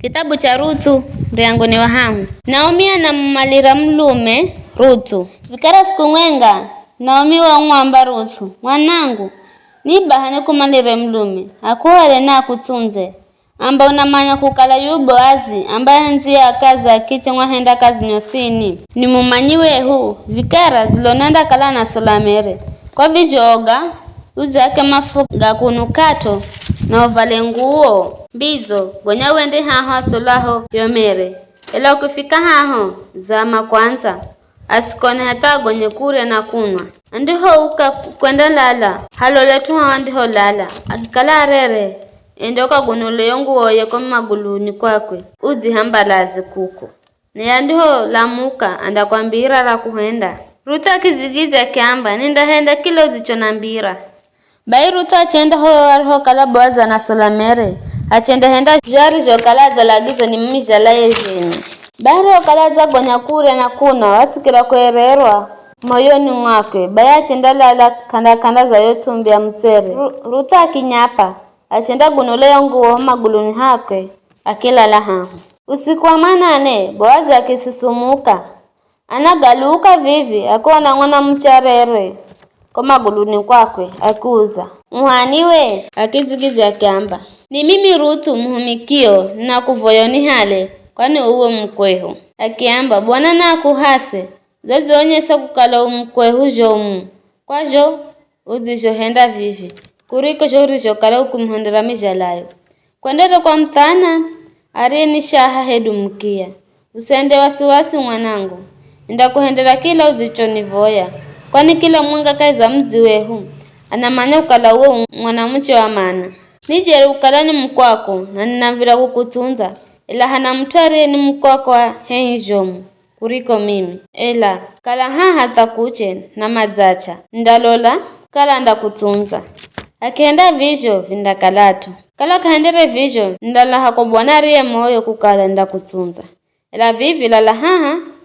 Kitabu cha Ruthu mriangoni wa hamu. Naomi anammalira mlume Ruthu. Vikara siku mwenga Naomi wa ng'wamba Ruthu, mwanangu nibahane kumalire mlume akuhale na akutunze amba unamanya kukala yu Boazi ambaye nzia kazi akiche mwahenda kazi nyosini ni mumanyi wehu. Vikara zilonanda kala na solamere kwa vijoga uzake mafuga kunukato na ovale nguo mbizo gonya wende haho asolaho yomere ela ukifika haho zama kwanza asikone hata gonye kure na kunwa ndiho uka kwenda lala haloletu hawandiho lala akikala arere endoka gunule yonguo yeko maguluni kwakwe uzi hambalazi kuko neyandiho lamuka andakwambira la kuhenda. Ruthu akizigiza kiamba ninda henda kilo zichonambira bai Ruthu achenda ho kala Boazi na solamere achenda henda jari jokala zalagizo ni mimi jalaye jeni baro kala za gonya kure na kuna wasikira kwererwa moyoni mwake baya achenda lala kanda za yotumbi ya mtsere. Ruthu akinyapa achenda gunole yonguo maguluni hake akilala haho. Usiku wa manane Boazi akisusumuka anagaluka vivi akuona ng'ona mcharere kwa maguluni kwakwe akuza muhaniwe akizigiza kiamba ni mimi Ruthu muhumikio na kuvoyoni hale kwani uwe mkwehu akiamba bwana na akuhase zazionyesa kukala umkwehu jomu kwajo uzijohenda vivi kuriko jorijo kala ukumhondera mijalayo kwendere kwa mtana arini shaha hedu mkia usende wasiwasi mwanangu ndakuhendera kila uzichonivoya kwani kila mwanga kaiza mzi wehu anamanya ukala uwe mwanamuche wa mana nijere ukala ni mkwako na ninavira kukutunza ila hana mtware ni mkwako heijomu kuriko mimi ela kala hata kuche na madzacha ndalola kala ndakutunza akienda vijo vindakalatu kala kahendere vijo ndala hako bwana riye moyo kukala ndakutunza ela vivi lala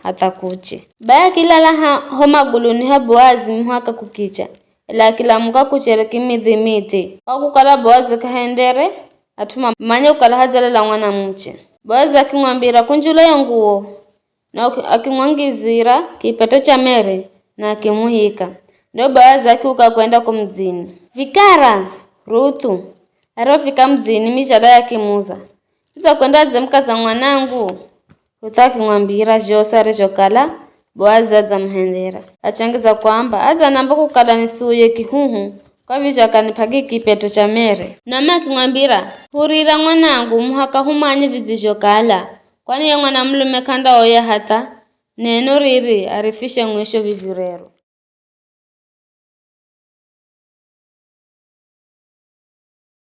hata kuche baya kilala ho maguluni ha Boazi mwaka kukicha ela kila muka kuchere kimidhimiti wakukala Boazi kahendere atuma manya ukala hazala mwana mche Boazi akimwambira kunjula yonguo na akimwangizira kipeto cha mere na akimuhika ndio Boazi akiuka kwenda kumzini. Vikara Ruthu arofika mzini mijala yakimuza sasa kwenda zemka za mwanangu. Ruthu akimwambira josare jokala Boazi azamhendera achangiza kwamba aza namba kukala nisuye kihuhu kwa vija kanipagi kipeto cha mere nama akimwambira hurira mwanangu muhaka humanye vizijokala kwani ya mwana mlume kanda oya hata neno riri arifishe mwisho vivirero.